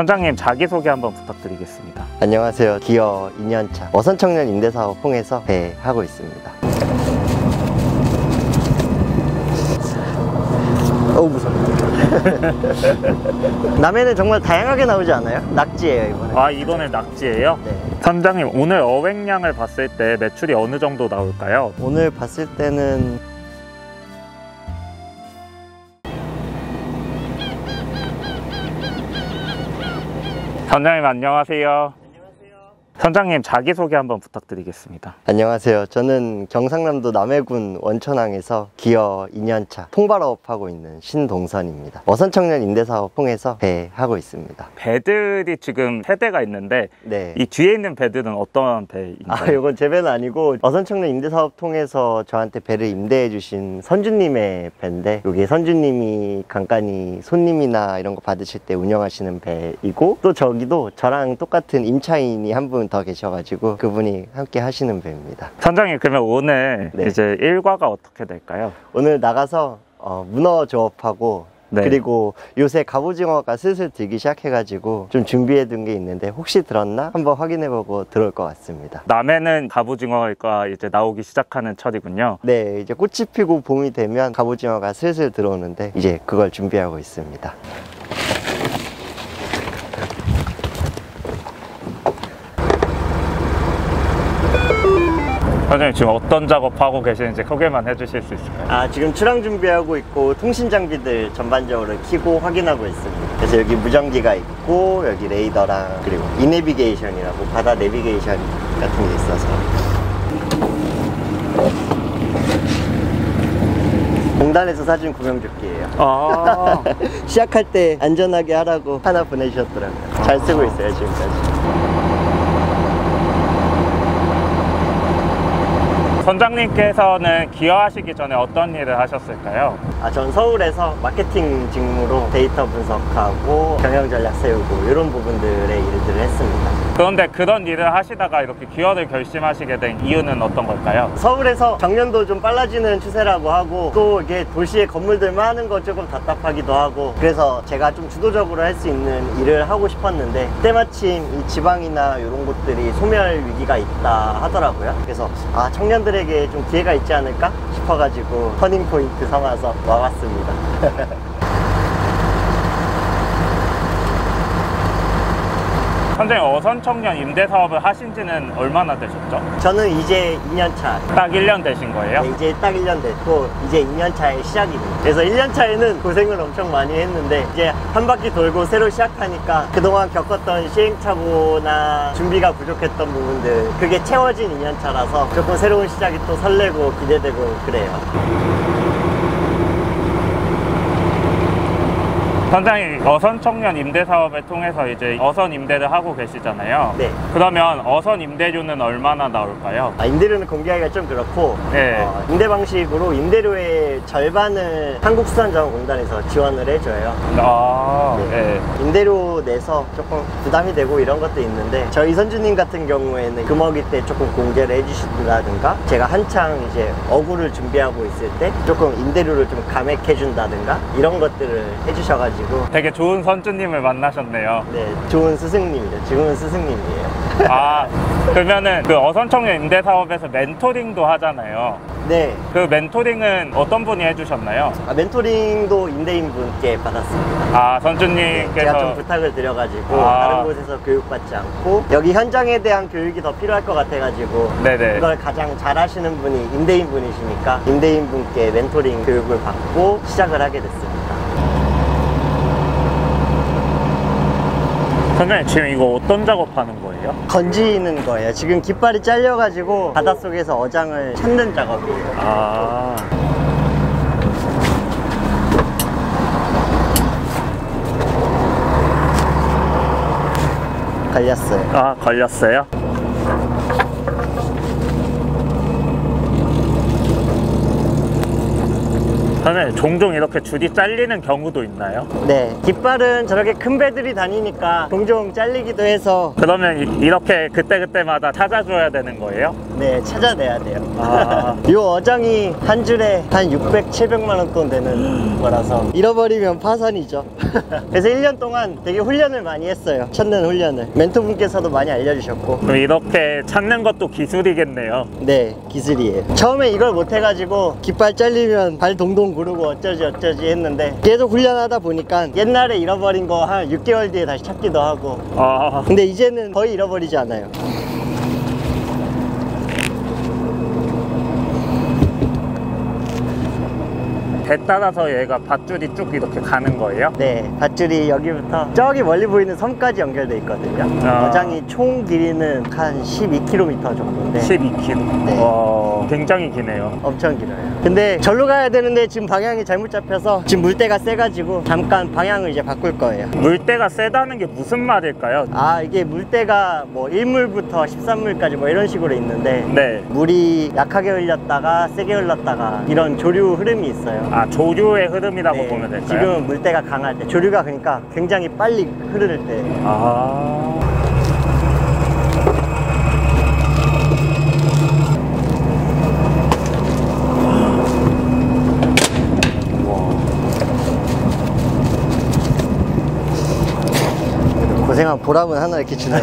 선장님 자기소개 한번 부탁드리겠습니다. 안녕하세요. 기어 2년차 어선청년 임대사업 통해서 배하고 있습니다. 어우 무서워. 남해는 정말 다양하게 나오지 않아요? 낙지예요 이번에. 아, 이번에 낙지예요? 네. 선장님 오늘 어획량을 봤을 때 매출이 어느 정도 나올까요? 오늘 봤을 때는 선장님 안녕하세요. 선장님 자기소개 한번 부탁드리겠습니다. 안녕하세요. 저는 경상남도 남해군 원천항에서 기어 2년차 통발업하고 있는 신동선입니다. 어선청년 임대사업 통해서 배하고 있습니다. 배들이 지금 3대가 있는데 네. 이 뒤에 있는 배들은 어떤 배인가요? 이건 제 배는 아니고 어선청년 임대사업 통해서 저한테 배를 임대해 주신 선주님의 배인데, 여기 선주님이 간간히 손님이나 이런 거 받으실 때 운영하시는 배이고, 또 저기도 저랑 똑같은 임차인이 한 분 더 계셔가지고 그분이 함께 하시는 배입니다. 선장님 그러면 오늘 네. 이제 일과가 어떻게 될까요? 오늘 나가서 문어 조업하고, 네. 그리고 요새 갑오징어가 슬슬 들기 시작해가지고 좀 준비해 둔 게 있는데 혹시 들었나 한번 확인해보고 들어올 것 같습니다. 남해는 갑오징어가 이제 나오기 시작하는 철이군요. 네, 이제 꽃이 피고 봄이 되면 갑오징어가 슬슬 들어오는데 이제 그걸 준비하고 있습니다. 선생님 지금 어떤 작업하고 계시는지 소개만 해주실 수 있을까요? 지금 출항 준비하고 있고 통신 장비들 전반적으로 켜고 확인하고 있습니다. 그래서 여기 무전기가 있고, 여기 레이더랑, 그리고 이내비게이션이라고 바다 내비게이션 같은 게 있어서 공단에서 사준 구명조끼예요. 시작할 때 안전하게 하라고 하나 보내주셨더라고요. 잘 쓰고 있어요 지금까지. 선장님께서는 기여하시기 전에 어떤 일을 하셨을까요? 전 서울에서 마케팅 직무로 데이터 분석하고 경영 전략 세우고 이런 부분들의 일들을 했습니다. 그런데 그런 일을 하시다가 이렇게 기여를 결심하시게 된 이유는 어떤 걸까요? 서울에서 정년도 좀 빨라지는 추세라고 하고, 또 이게 도시에 건물들만 하는 거 조금 답답하기도 하고, 그래서 제가 좀 주도적으로 할 수 있는 일을 하고 싶었는데, 때마침 이 지방이나 이런 곳들이 소멸 위기가 있다 하더라고요. 그래서 청년들에게 좀 기회가 있지 않을까 싶어가지고 터닝포인트 삼아서 와봤습니다. 선생님 어선청년 임대사업을 하신 지는 얼마나 되셨죠? 저는 이제 2년차. 딱 1년 되신 거예요? 네, 이제 딱 1년 됐고 이제 2년차의 시작입니다. 그래서 1년차에는 고생을 엄청 많이 했는데, 이제 한 바퀴 돌고 새로 시작하니까 그동안 겪었던 시행착오나 준비가 부족했던 부분들, 그게 채워진 2년차라서 조금 새로운 시작이 또 설레고 기대되고 그래요. 선장님 어선청년 임대사업을 통해서 이제 어선 임대를 하고 계시잖아요. 네. 그러면 어선 임대료는 얼마나 나올까요? 임대료는 공개하기가 좀 그렇고, 네. 임대 방식으로 임대료의 절반을 한국수산자원공단에서 지원을 해줘요. 네. 임대료 내서 조금 부담이 되고 이런 것도 있는데, 저희 선주님 같은 경우에는 금어기 때 조금 공개를 해주신다든가, 제가 한창 이제 어구를 준비하고 있을 때 조금 임대료를 좀 감액해준다든가 이런 것들을 해주셔가지고 되게 좋은 선주님을 만나셨네요. 네, 좋은 스승님이죠. 지금은 스승님이에요. 그러면은 그 어선청년 임대사업에서 멘토링도 하잖아요. 네. 그 멘토링은 어떤 분이 해주셨나요? 멘토링도 임대인 분께 받았습니다. 선주님께서. 네, 제가 좀 부탁을 드려가지고 다른 곳에서 교육받지 않고 여기 현장에 대한 교육이 더 필요할 것 같아가지고, 네네. 그걸 가장 잘 하시는 분이 임대인 분이시니까 임대인 분께 멘토링 교육을 받고 시작을 하게 됐습니다. 선생님 지금 이거 어떤 작업하는 거예요? 건지는 거예요. 지금 깃발이 잘려가지고 바닷속에서 어장을 찾는 작업이에요. 걸렸어요. 걸렸어요? 선생님, 종종 이렇게 줄이 잘리는 경우도 있나요? 네, 깃발은 저렇게 큰 배들이 다니니까 종종 잘리기도 해서 그러면 이렇게 그때그때마다 찾아줘야 되는 거예요? 네, 찾아내야 돼요. 아. 이 어장이 한 줄에 한 600, 700만 원 돈 되는 거라서 잃어버리면 파산이죠. 그래서 1년 동안 되게 훈련을 많이 했어요. 찾는 훈련을. 멘토분께서도 많이 알려주셨고. 그럼 이렇게 찾는 것도 기술이겠네요. 네, 기술이에요. 처음에 이걸 못해가지고 깃발 잘리면 발 동동 구르고 어쩌지 했는데 계속 훈련하다 보니까 옛날에 잃어버린 거 한 6개월 뒤에 다시 찾기도 하고. 아. 근데 이제는 거의 잃어버리지 않아요. 배 따라서 얘가 밧줄이 쭉 이렇게 가는 거예요? 네, 밧줄이 여기부터 저기 멀리 보이는 섬까지 연결돼 있거든요. 아. 어장이 총 길이는 한 12km 정도인데 12km. 네. 와, 굉장히 기네요. 엄청 길어요. 근데 절로 가야 되는데 지금 방향이 잘못 잡혀서 지금 물때가 세가지고 잠깐 방향을 이제 바꿀 거예요. 물때가 세다는 게 무슨 말일까요? 아, 이게 물때가 뭐 1물부터 13물까지 뭐 이런 식으로 있는데 네. 물이 약하게 흘렸다가 세게 흘렀다가 이런 조류 흐름이 있어요. 아, 조류의 흐름이라고 네, 보면 될까요? 지금 물때가 강할 때 조류가 그러니까 굉장히 빨리 흐를 때. 아. 고생한 보람은 하나 이렇게 주네요.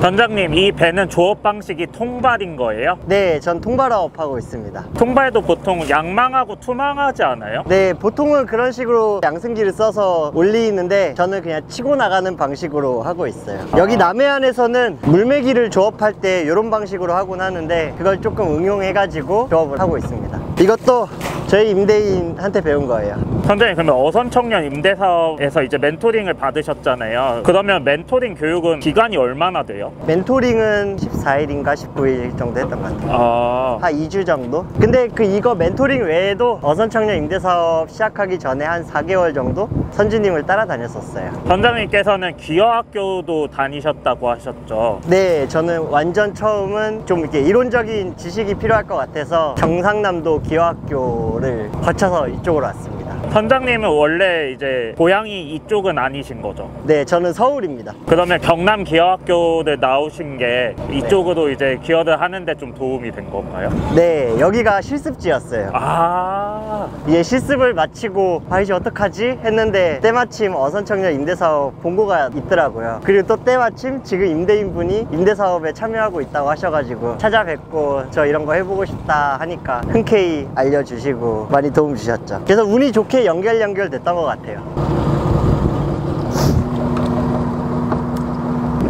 선장님, 이 배는 조업 방식이 통발인 거예요? 네, 전 통발아업 하고 있습니다. 통발도 보통 양망하고 투망하지 않아요? 네, 보통은 그런 식으로 양승기를 써서 올리는데 저는 그냥 치고 나가는 방식으로 하고 있어요. 여기 남해안에서는 물메기를 조업할 때 이런 방식으로 하곤 하는데 그걸 조금 응용해가지고 조업을 하고 있습니다. 이것도 저희 임대인한테 배운 거예요. 선생님, 그러면 어선청년 임대사업에서 이제 멘토링을 받으셨잖아요. 그러면 멘토링 교육은 기간이 얼마나 돼요? 멘토링은 14일인가 19일 정도 했던 것 같아요. 아. 한 2주 정도? 근데 이거 멘토링 외에도 어선청년 임대사업 시작하기 전에 한 4개월 정도 선주님을 따라다녔었어요. 선장님께서는 기어학교도 다니셨다고 하셨죠? 네, 저는 완전 처음은 좀 이렇게 이론적인 지식이 필요할 것 같아서 경상남도 기어학교를 거쳐서 이쪽으로 왔습니다. 선장님은 원래 이제 고향이 이쪽은 아니신 거죠? 네, 저는 서울입니다. 그러면 경남 기어학교를 나오신 게 이쪽으로 이제 기어를 하는데 좀 도움이 된 건가요? 네, 여기가 실습지였어요. 아. 이게 실습을 마치고 이제 어떡하지? 했는데 때마침 어선청년 임대사업 본고가 있더라고요. 그리고 또 때마침 지금 임대인분이 임대사업에 참여하고 있다고 하셔가지고 찾아뵙고 저 이런 거 해보고 싶다 하니까 흔쾌히 알려주시고 많이 도움 주셨죠. 그래서 운이 좋게 연결됐던 것 같아요.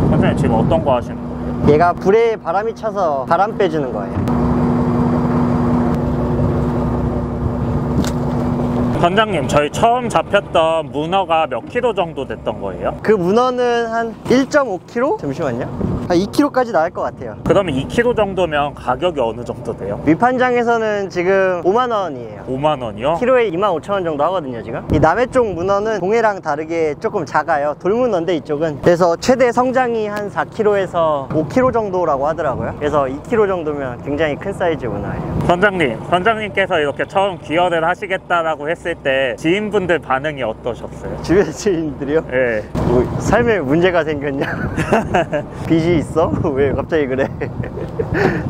선생님, 지금 어떤 거 하시는 거예요? 얘가 불에 바람이 차서 바람 빼주는 거예요. 선장님, 저희 처음 잡혔던 문어가 몇 킬로 정도 됐던 거예요? 그 문어는 한 1.5kg? 잠시만요. 한 2kg까지 나올 것 같아요. 그러면 2킬로 정도면 가격이 어느 정도 돼요? 위판장에서는 지금 5만 원이에요. 5만 원이요? 키로에 25,000원 정도 하거든요 지금. 이 남해 쪽 문어는 동해랑 다르게 조금 작아요. 돌문어인데 이쪽은. 그래서 최대 성장이 한 4kg에서 5kg 정도라고 하더라고요. 그래서 2kg 정도면 굉장히 큰 사이즈 문어예요. 선장님께서 이렇게 처음 기어를 하시겠다라고 했을 때 지인분들 반응이 어떠셨어요? 주변 지인들이요? 네. 뭐 삶에 문제가 생겼냐? 빚이 있어? 왜 갑자기 그래?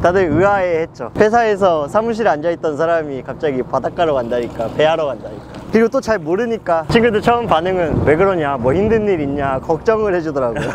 다들 의아해 했죠. 회사에서 사무실에 앉아있던 사람이 갑자기 바닷가로 간다니까, 배하러 간다니까. 그리고 또 잘 모르니까 친구들 처음 반응은 왜 그러냐, 뭐 힘든 일 있냐 걱정을 해주더라고요.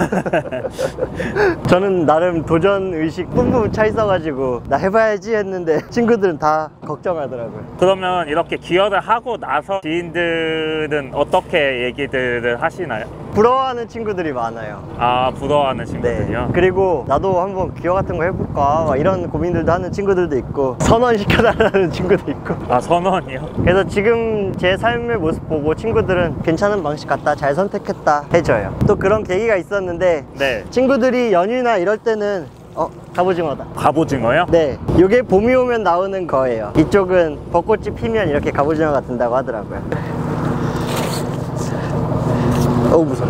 저는 나름 도전의식 뿜뿜 차 있어가지고 나 해봐야지 했는데 친구들은 다 걱정하더라고요. 그러면 이렇게 기어를 하고 나서 지인들은 어떻게 얘기들을 하시나요? 부러워하는 친구들이 많아요. 아, 부러워하는 친구들이요? 네. 그리고 나도 한번 기어 같은 거 해볼까 막 이런 고민들도 하는 친구들도 있고 선원 시켜달라는 친구도 있고. 아, 선원이요? 그래서 지금 제 삶의 모습 보고 친구들은 괜찮은 방식 같다, 잘 선택했다 해줘요. 또 그런 계기가 있었는데 네. 친구들이 연휴나 이럴 때는 갑오징어다. 갑오징어요? 네, 이게 봄이 오면 나오는 거예요. 이쪽은 벚꽃이 피면 이렇게 갑오징어가 든다고 하더라고요. 어우 무서워.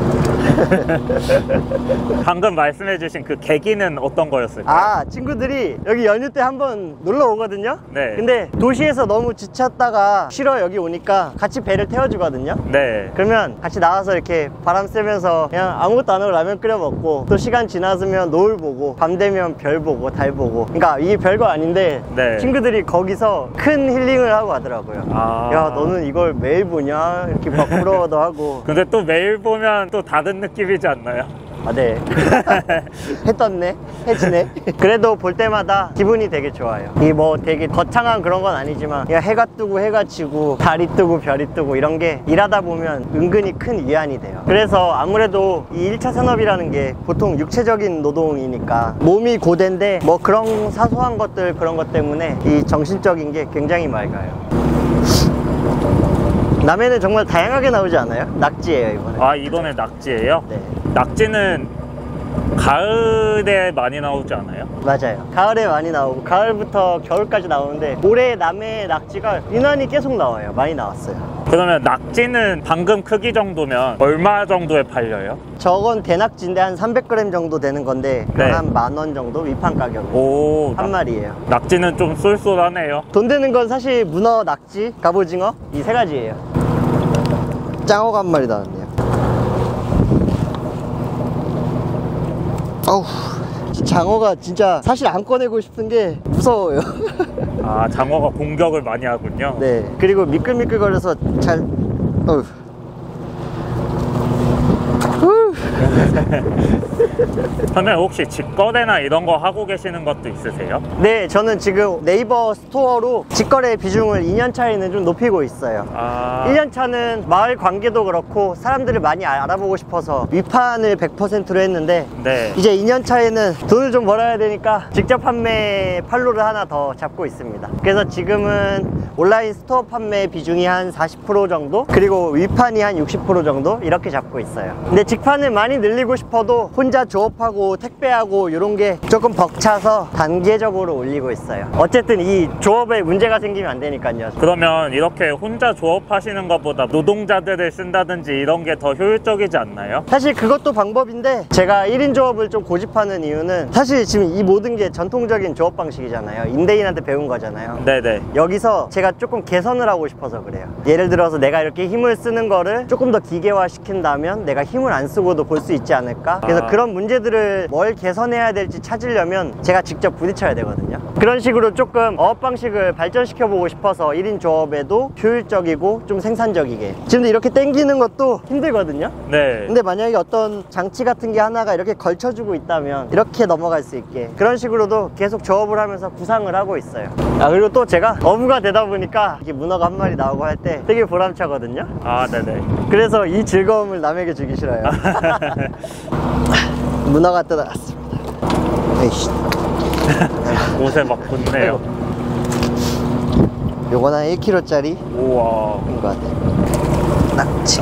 방금 말씀해주신 그 계기는 어떤 거였을까요? 친구들이 여기 연휴 때 한번 놀러 오거든요. 네. 근데 도시에서 너무 지쳤다가 쉬러 여기 오니까 같이 배를 태워주거든요. 네. 그러면 같이 나와서 이렇게 바람 쐬면서 그냥 아무것도 안 하고 라면 끓여 먹고, 또 시간 지나서면 노을 보고, 밤 되면 별 보고 달 보고. 그러니까 이게 별거 아닌데 네. 친구들이 거기서 큰 힐링을 하고 가더라고요. 야, 너는 이걸 매일 보냐? 이렇게 막 부러워도 하고. 근데 또 매일 보면 또 다른 느낌이지 않나요? 네. 해 떴네, 해 지네. 그래도 볼 때마다 기분이 되게 좋아요. 이 뭐 되게 거창한 그런 건 아니지만 그냥 해가 뜨고 해가 지고 달이 뜨고 별이 뜨고 이런 게 일하다 보면 은근히 큰 위안이 돼요. 그래서 아무래도 이 1차 산업이라는 게 보통 육체적인 노동이니까 몸이 고된데 뭐 그런 사소한 것들, 그런 것 때문에 이 정신적인 게 굉장히 맑아요. 라면은 정말 다양하게 나오지 않아요? 낙지예요 이번에. 이번에 낙지예요? 네, 낙지는 가을에 많이 나오지 않아요? 맞아요. 가을에 많이 나오고 가을부터 겨울까지 나오는데 올해 남해 낙지가 유난히 계속 나와요. 많이 나왔어요. 그러면 낙지는 방금 크기 정도면 얼마 정도에 팔려요? 저건 대낙지인데 한 300g 정도 되는 건데 네. 한 10,000원 정도 위판 가격으로 오, 한 마리예요. 낙지는 좀 쏠쏠하네요. 돈 되는 건 사실 문어, 낙지, 갑오징어 이 세 가지예요. 짱어가 한 마리 나왔네요. 어우, 장어가 진짜 사실 안 꺼내고 싶은 게 무서워요. 장어가 공격을 많이 하군요. 네, 그리고 미끌미끌거려서 잘 어휴. 선생님 혹시 직거래나 이런 거 하고 계시는 것도 있으세요? 네, 저는 지금 네이버 스토어로 직거래 비중을 2년 차에는 좀 높이고 있어요. 1년 차는 마을 관계도 그렇고 사람들을 많이 알아보고 싶어서 위판을 100%로 했는데 네. 이제 2년 차에는 돈을 좀 벌어야 되니까 직접 판매 판로를 하나 더 잡고 있습니다. 그래서 지금은 온라인 스토어 판매 비중이 한 40% 정도, 그리고 위판이 한 60% 정도 이렇게 잡고 있어요. 근데 직판을 많이 늘리고 싶어도 혼자 조업하고 택배하고 이런 게 조금 벅차서 단계적으로 올리고 있어요. 어쨌든 이 조업에 문제가 생기면 안 되니까요. 그러면 이렇게 혼자 조업하시는 것보다 노동자들을 쓴다든지 이런 게 더 효율적이지 않나요? 사실 그것도 방법인데 제가 1인 조업을 좀 고집하는 이유는 사실 지금 이 모든 게 전통적인 조업 방식이잖아요. 임대인한테 배운 거잖아요. 네네. 여기서 제가 조금 개선을 하고 싶어서 그래요. 예를 들어서 내가 이렇게 힘을 쓰는 거를 조금 더 기계화 시킨다면 내가 힘을 안 쓰고도 볼 수 있지 않을까? 그래서 그런 문제들을 뭘 개선해야 될지 찾으려면 제가 직접 부딪혀야 되거든요. 그런 식으로 조금 어업 방식을 발전시켜 보고 싶어서 1인 조업에도 효율적이고 좀 생산적이게. 지금도 이렇게 당기는 것도 힘들거든요. 네. 근데 만약에 어떤 장치 같은 게 하나가 이렇게 걸쳐주고 있다면 이렇게 넘어갈 수 있게, 그런 식으로도 계속 조업을 하면서 구상을 하고 있어요. 그리고 또 제가 어부가 되다 보니까 이렇게 문어가 한 마리 나오고 할 때 되게 보람차거든요. 네네. 그래서 이 즐거움을 남에게 주기 싫어요. 문어가 뜯어갔습니다. 에이씨. 옷에 막 붙네요. 요건 한 1kg짜리 우와. 인 것 같아요. 낙지.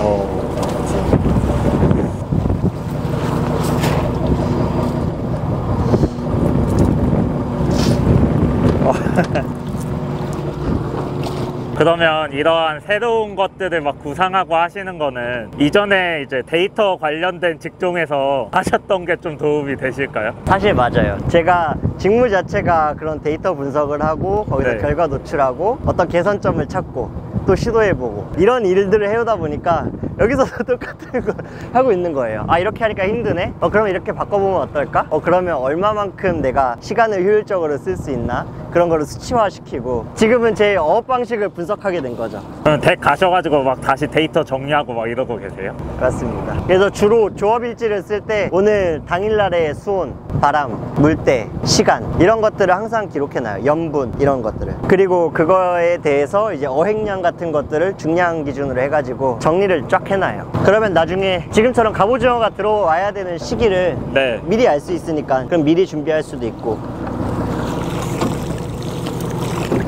그러면 이러한 새로운 것들을 막 구상하고 하시는 거는 이전에 이제 데이터 관련된 직종에서 하셨던 게 좀 도움이 되실까요? 사실 맞아요. 제가 직무 자체가 그런 데이터 분석을 하고 거기서 네. 결과 노출하고 어떤 개선점을 찾고 또 시도해보고 이런 일들을 해오다 보니까 여기서도 똑같은 걸 하고 있는 거예요. 이렇게 하니까 힘드네? 그러면 이렇게 바꿔보면 어떨까? 그러면 얼마만큼 내가 시간을 효율적으로 쓸 수 있나? 그런 거를 수치화시키고 지금은 제 어업 방식을 분석하게 된 거죠. 그럼 댁 가셔가지고 막 다시 데이터 정리하고 막 이러고 계세요? 그렇습니다. 그래서 주로 조업 일지를 쓸 때 오늘 당일날의 수온, 바람, 물때, 시간 이런 것들을 항상 기록해놔요. 염분 이런 것들을. 그리고 그거에 대해서 이제 어획량 같은 것들을 중량 기준으로 해가지고 정리를 쫙 해놔요. 그러면 나중에 지금처럼 갑오징어가 들어와야 되는 시기를 네. 미리 알 수 있으니까 그럼 미리 준비할 수도 있고.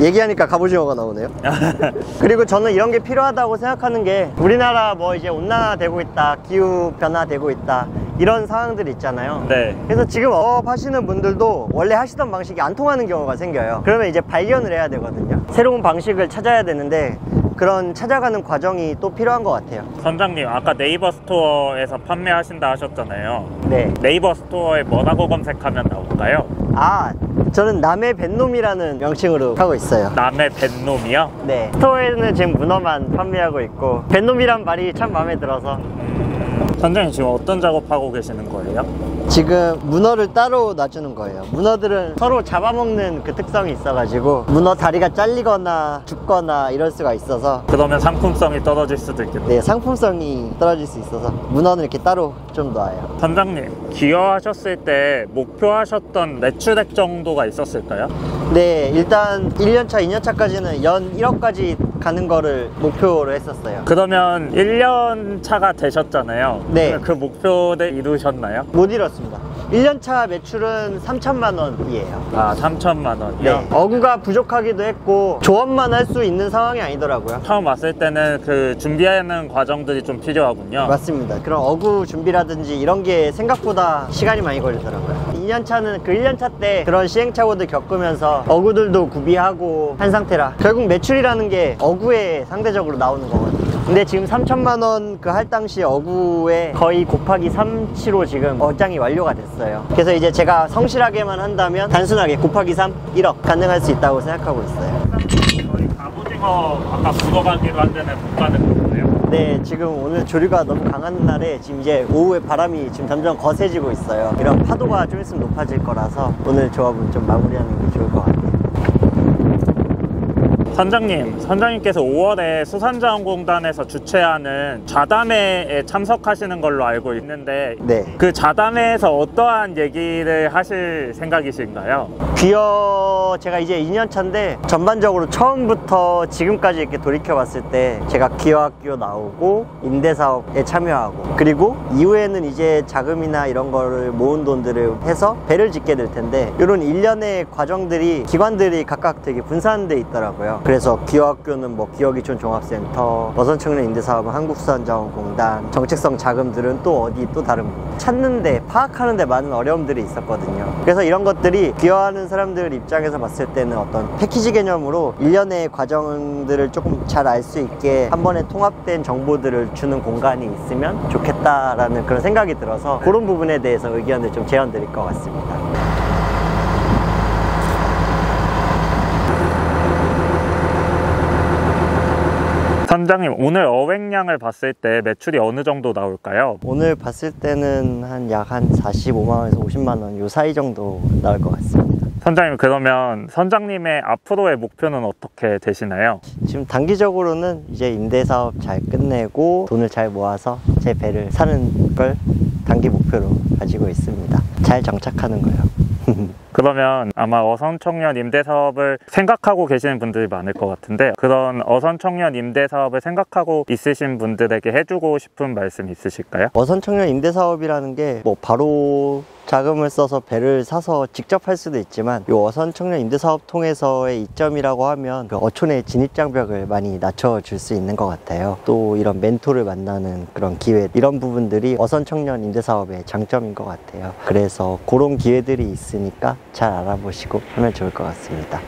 얘기하니까 갑오징어가 나오네요. 그리고 저는 이런 게 필요하다고 생각하는 게 우리나라 뭐 이제 온난화되고 있다, 기후 변화되고 있다, 이런 상황들이 있잖아요. 네. 그래서 지금 어업 하시는 분들도 원래 하시던 방식이 안 통하는 경우가 생겨요. 그러면 이제 발견을 해야 되거든요. 새로운 방식을 찾아야 되는데 그런 찾아가는 과정이 또 필요한 것 같아요. 선장님, 아까 네이버 스토어에서 판매하신다 하셨잖아요. 네. 네이버 스토어에 뭐라고 검색하면 나올까요? 아, 저는 남의 뱃놈이라는 명칭으로 하고 있어요. 남의 뱃놈이요? 네. 스토어에는 지금 문어만 판매하고 있고, 뱃놈이란 말이 참 마음에 들어서. 선장님 지금 어떤 작업하고 계시는 거예요? 지금 문어를 따로 놔주는 거예요. 문어들은 서로 잡아먹는 그 특성이 있어가지고 문어 다리가 잘리거나 죽거나 이럴 수가 있어서, 그러면 상품성이 떨어질 수도 있겠네요. 네, 상품성이 떨어질 수 있어서 문어는 이렇게 따로 좀 놔요. 선장님, 기여하셨을 때 목표하셨던 매출액 정도가 있었을까요? 네, 일단 1년차, 2년차까지는 연 1억까지 가는 거를 목표로 했었어요. 그러면 1년 차가 되셨잖아요. 네. 그 목표를 이루셨나요? 못 이뤘습니다. 1년차 매출은 3천만 원이에요. 아, 3천만 원이요? 네. 어구가 부족하기도 했고 조업만 할 수 있는 상황이 아니더라고요. 처음 왔을 때는 그 준비하는 과정들이 좀 필요하군요. 맞습니다. 그런 어구 준비라든지 이런 게 생각보다 시간이 많이 걸리더라고요. 2년차는 그 1년차 때 그런 시행착오들 겪으면서 어구들도 구비하고 한 상태라 결국 매출이라는 게 어구에 상대적으로 나오는 거거든요. 근데 지금 3천만 원 그 할 당시 어구에 거의 곱하기 3치로 지금 어장이 완료가 됐어요. 그래서 이제 제가 성실하게만 한다면 단순하게 곱하기 3, 1억 가능할 수 있다고 생각하고 있어요. 저희 갑오징어 아까 묻어가기로 한 데는 못 가는 거예요? 네, 지금 오늘 조류가 너무 강한 날에 지금 이제 오후에 바람이 지금 점점 거세지고 있어요. 이런 파도가 좀 있으면 높아질 거라서 오늘 조업은 좀 마무리하는 게 좋을 것 같아요. 선장님께서 5월에 수산자원공단에서 주최하는 좌담회에 참석하시는 걸로 알고 있는데, 네. 그 좌담회에서 어떠한 얘기를 하실 생각이신가요? 귀여 제가 이제 2년차인데 전반적으로 처음부터 지금까지 이렇게 돌이켜봤을 때 제가 기여학교 나오고 임대사업에 참여하고 그리고 이후에는 이제 자금이나 이런 거를 모은 돈들을 해서 배를 짓게 될 텐데, 이런 일련의 과정들이 기관들이 각각 되게 분산돼 있더라고요. 그래서 기여학교는 뭐 기여기촌 종합센터, 어선청년 임대사업은 한국수산자원공단, 정책성 자금들은 또 어디 또 다른 찾는데 파악하는데 많은 어려움들이 있었거든요. 그래서 이런 것들이 기여하는 사람들 입장에서 봤을 때는 어떤 패키지 개념으로 일련의 과정들을 조금 잘 알 수 있게 한 번에 통합된 정보들을 주는 공간이 있으면 좋겠다라는 그런 생각이 들어서 그런 부분에 대해서 의견을 좀 제안 드릴 것 같습니다. 선장님, 오늘 어획량을 봤을 때 매출이 어느 정도 나올까요? 오늘 봤을 때는 약 한 45만 원에서 50만 원 요 사이 정도 나올 것 같습니다. 선장님, 그러면 선장님의 앞으로의 목표는 어떻게 되시나요? 지금 단기적으로는 이제 임대사업 잘 끝내고 돈을 잘 모아서 제 배를 사는 걸 단기 목표로 가지고 있습니다. 잘 정착하는 거요. 그러면 아마 어선청년 임대사업을 생각하고 계시는 분들이 많을 것 같은데, 그런 어선청년 임대사업을 생각하고 있으신 분들에게 해주고 싶은 말씀 있으실까요? 어선청년 임대사업이라는 게 뭐 바로 자금을 써서 배를 사서 직접 할 수도 있지만, 이 어선청년 임대사업 통해서의 이점이라고 하면 그 어촌의 진입장벽을 많이 낮춰줄 수 있는 것 같아요. 또 이런 멘토를 만나는 그런 기회, 이런 부분들이 어선청년 임대사업의 장점인 것 같아요. 그래서 그런 기회들이 있으니까 잘 알아보시고 하면 좋을 것 같습니다.